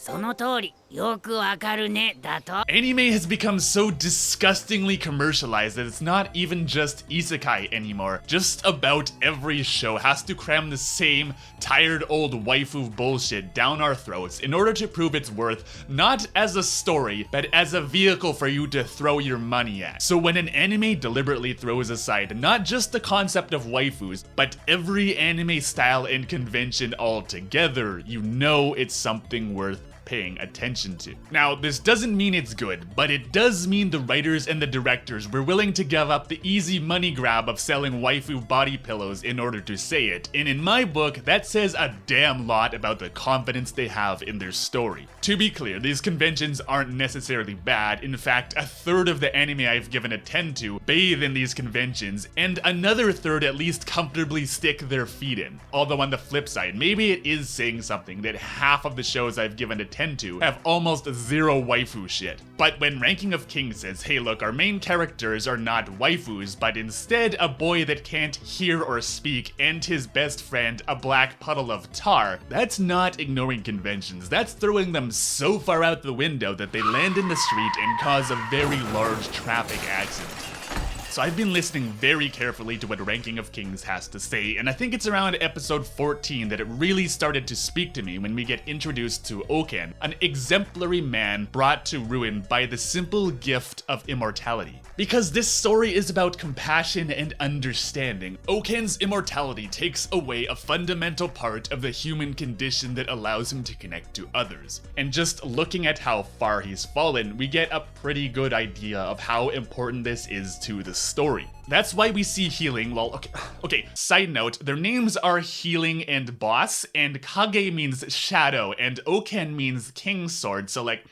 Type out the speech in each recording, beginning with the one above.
その通り、よくわかるね、だと。 Anime has become so disgustingly commercialized that it's not even just isekai anymore. Just about every show has to cram the same tired old waifu bullshit down our throats in order to prove its worth, not as a story, but as a vehicle for you to throw your money at. So when an anime deliberately throws aside not just the concept of waifus, but every anime style and convention altogether, you know it's something worth paying attention to. Now, this doesn't mean it's good, but it does mean the writers and the directors were willing to give up the easy money grab of selling waifu body pillows in order to say it, and in my book, that says a damn lot about the confidence they have in their story. To be clear, these conventions aren't necessarily bad. In fact, a third of the anime I've given a 10 to bathe in these conventions, and another third at least comfortably stick their feet in. Although on the flip side, maybe it is saying something that half of the shows I've given a 10 to have almost zero waifu shit. But when Ranking of Kings says, hey look, our main characters are not waifus, but instead a boy that can't hear or speak and his best friend, a black puddle of tar, that's not ignoring conventions. That's throwing them so far out the window that they land in the street and cause a very large traffic accident. So I've been listening very carefully to what Ranking of Kings has to say, and I think it's around episode 14 that it really started to speak to me when we get introduced to Oken, an exemplary man brought to ruin by the simple gift of immortality. Because this story is about compassion and understanding, Oken's immortality takes away a fundamental part of the human condition that allows him to connect to others. And just looking at how far he's fallen, we get a pretty good idea of how important this is to the story. That's why we see Healing, okay, side note, their names are Healing and Boss, and Kage means shadow, and Oken means king sword, so like,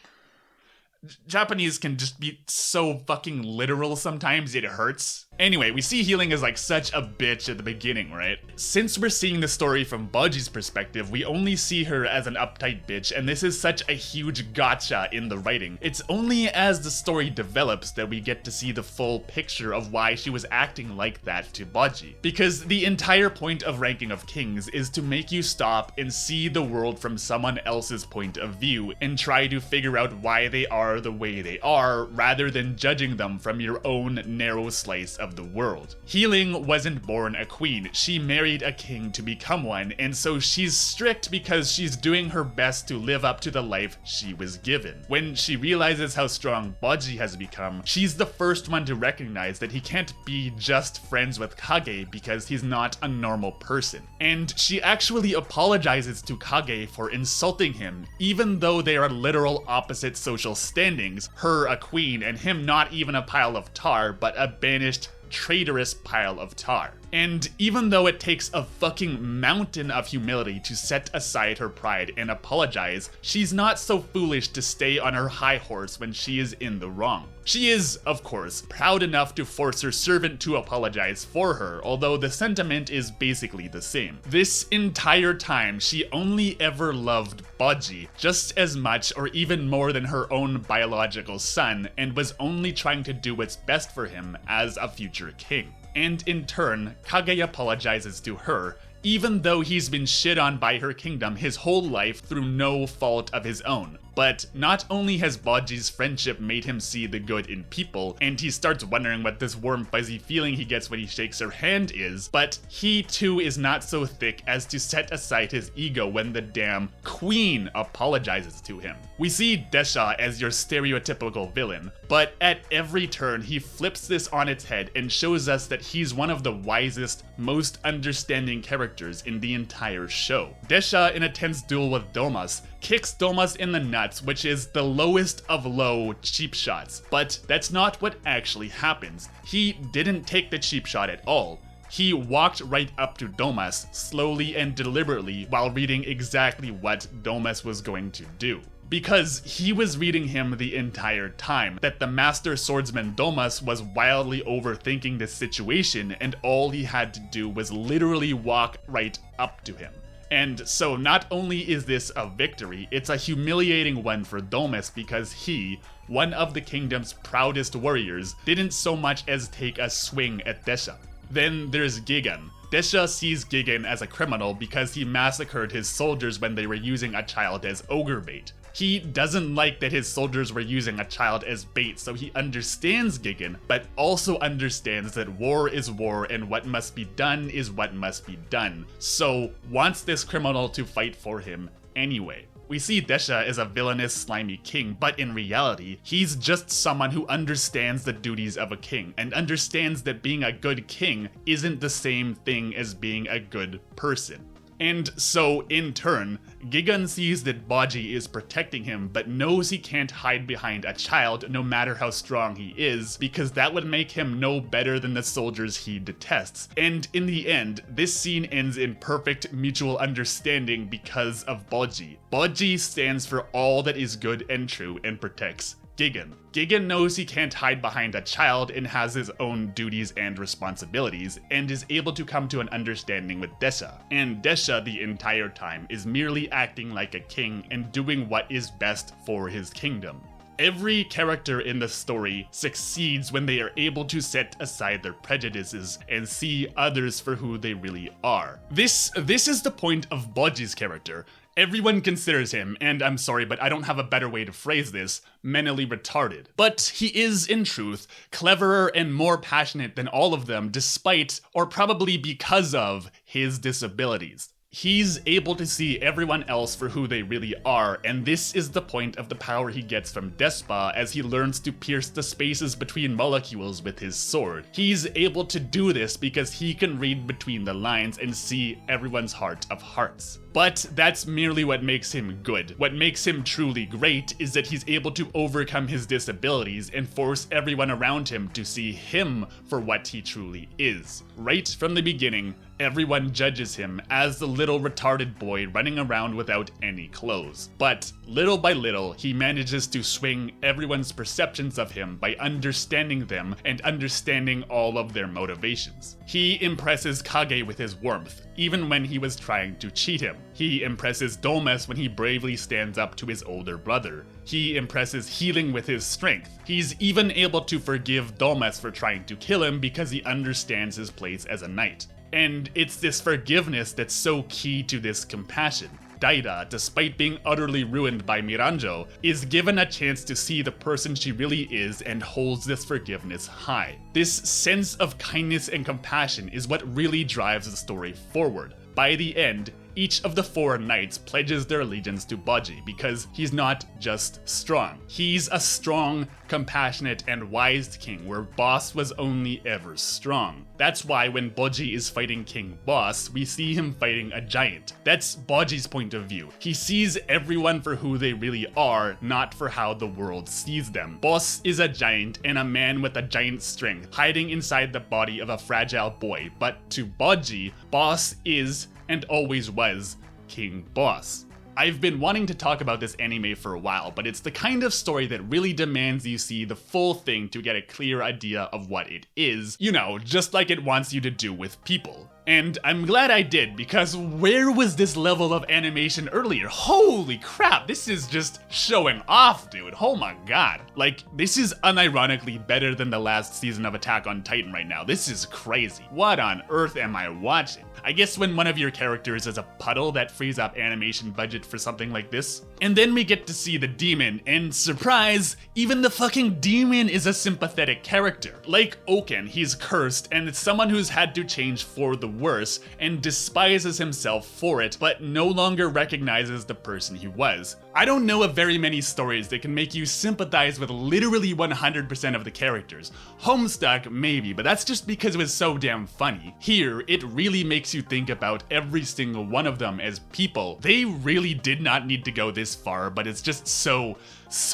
Japanese can just be so fucking literal sometimes, it hurts. Anyway, we see Healing as like such a bitch at the beginning, right? Since we're seeing the story from Bojji's perspective, we only see her as an uptight bitch, and this is such a huge gotcha in the writing. It's only as the story develops that we get to see the full picture of why she was acting like that to Bojji. Because the entire point of Ranking of Kings is to make you stop and see the world from someone else's point of view and try to figure out why they are the way they are, rather than judging them from your own narrow slice of the world. Healing wasn't born a queen, she married a king to become one, and so she's strict because she's doing her best to live up to the life she was given. When she realizes how strong Bojji has become, she's the first one to recognize that he can't be just friends with Kage because he's not a normal person. And she actually apologizes to Kage for insulting him, even though they are literal opposite social standings, her a queen and him not even a pile of tar, but a banished traitorous pile of tar. And even though it takes a fucking mountain of humility to set aside her pride and apologize, she's not so foolish to stay on her high horse when she is in the wrong. She is, of course, proud enough to force her servant to apologize for her, although the sentiment is basically the same. This entire time, she only ever loved Bojji just as much or even more than her own biological son, and was only trying to do what's best for him as a future king. And in turn, Kage apologizes to her, even though he's been shit on by her kingdom his whole life through no fault of his own. But not only has Bojji's friendship made him see the good in people, and he starts wondering what this warm fuzzy feeling he gets when he shakes her hand is, but he too is not so thick as to set aside his ego when the damn queen apologizes to him. We see Desha as your stereotypical villain, but at every turn he flips this on its head and shows us that he's one of the wisest, most understanding characters in the entire show. Desha, in a tense duel with Domas, kicks Domas in the nuts, which is the lowest of low cheap shots. But that's not what actually happens. He didn't take the cheap shot at all. He walked right up to Domas, slowly and deliberately, while reading exactly what Domas was going to do. Because he was reading him the entire time, that the master swordsman Domas was wildly overthinking this situation, and all he had to do was literally walk right up to him. And so not only is this a victory, it's a humiliating one for Domas because he, one of the kingdom's proudest warriors, didn't so much as take a swing at Desha. Then there's Gigan. Desha sees Gigan as a criminal because he massacred his soldiers when they were using a child as ogre bait. He doesn't like that his soldiers were using a child as bait, so he understands Gigan, but also understands that war is war and what must be done is what must be done, so wants this criminal to fight for him anyway. We see Desha as a villainous, slimy king, but in reality, he's just someone who understands the duties of a king, and understands that being a good king isn't the same thing as being a good person. And so, in turn, Gigan sees that Bojji is protecting him, but knows he can't hide behind a child no matter how strong he is, because that would make him no better than the soldiers he detests. And in the end, this scene ends in perfect mutual understanding because of Bojji. Bojji stands for all that is good and true and protects Gigan. Gigan knows he can't hide behind a child and has his own duties and responsibilities, and is able to come to an understanding with Desha. And Desha the entire time is merely acting like a king and doing what is best for his kingdom. Every character in the story succeeds when they are able to set aside their prejudices and see others for who they really are. This is the point of Bojji's character. Everyone considers him, and I'm sorry, but I don't have a better way to phrase this, mentally retarded. But he is, in truth, cleverer and more passionate than all of them, despite, or probably because of, his disabilities. He's able to see everyone else for who they really are, and this is the point of the power he gets from Despa as he learns to pierce the spaces between molecules with his sword. He's able to do this because he can read between the lines and see everyone's heart of hearts. But that's merely what makes him good. What makes him truly great is that he's able to overcome his disabilities and force everyone around him to see him for what he truly is. Right from the beginning, everyone judges him as the little retarded boy running around without any clothes. But little by little, he manages to swing everyone's perceptions of him by understanding them and understanding all of their motivations. He impresses Kage with his warmth, even when he was trying to cheat him. He impresses Domes when he bravely stands up to his older brother. He impresses healing with his strength. He's even able to forgive Domes for trying to kill him because he understands his place as a knight. And it's this forgiveness that's so key to this compassion. Daida, despite being utterly ruined by Miranjo, is given a chance to see the person she really is and holds this forgiveness high. This sense of kindness and compassion is what really drives the story forward. By the end, each of the 4 knights pledges their allegiance to Bojji because he's not just strong. He's a strong, compassionate, and wise king where Boss was only ever strong. That's why when Bojji is fighting King Boss, we see him fighting a giant. That's Bojji's point of view. He sees everyone for who they really are, not for how the world sees them. Boss is a giant and a man with a giant strength, hiding inside the body of a fragile boy, but to Bojji, Boss is and always was King Boss. I've been wanting to talk about this anime for a while, but it's the kind of story that really demands you see the full thing to get a clear idea of what it is, you know, just like it wants you to do with people. And I'm glad I did, because where was this level of animation earlier? Holy crap, this is just showing off, dude. Oh my god. Like, this is unironically better than the last season of Attack on Titan right now. This is crazy. What on earth am I watching? I guess when one of your characters is a puddle, that frees up animation budget for something like this. And then we get to see the demon, and surprise, even the fucking demon is a sympathetic character. Like Oken, he's cursed, and it's someone who's had to change for the worse, and despises himself for it, but no longer recognizes the person he was. I don't know of very many stories that can make you sympathize with literally 100% of the characters. Homestuck, maybe, but that's just because it was so damn funny. Here, it really makes you think about every single one of them as people. They really did not need to go this far, but it's just so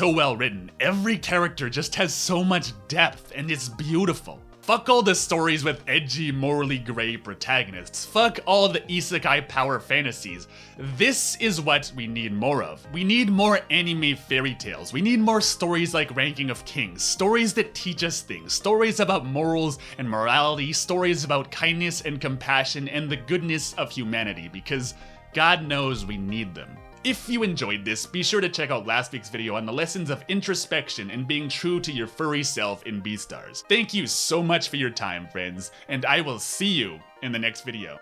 well written. Every character just has so much depth, and it's beautiful. Fuck all the stories with edgy, morally gray protagonists. Fuck all the isekai power fantasies. This is what we need more of. We need more anime fairy tales. We need more stories like Ranking of Kings. Stories that teach us things. Stories about morals and morality. Stories about kindness and compassion and the goodness of humanity, because God knows we need them. If you enjoyed this, be sure to check out last week's video on the lessons of introspection and being true to your furry self in Beastars. Thank you so much for your time, friends, and I will see you in the next video.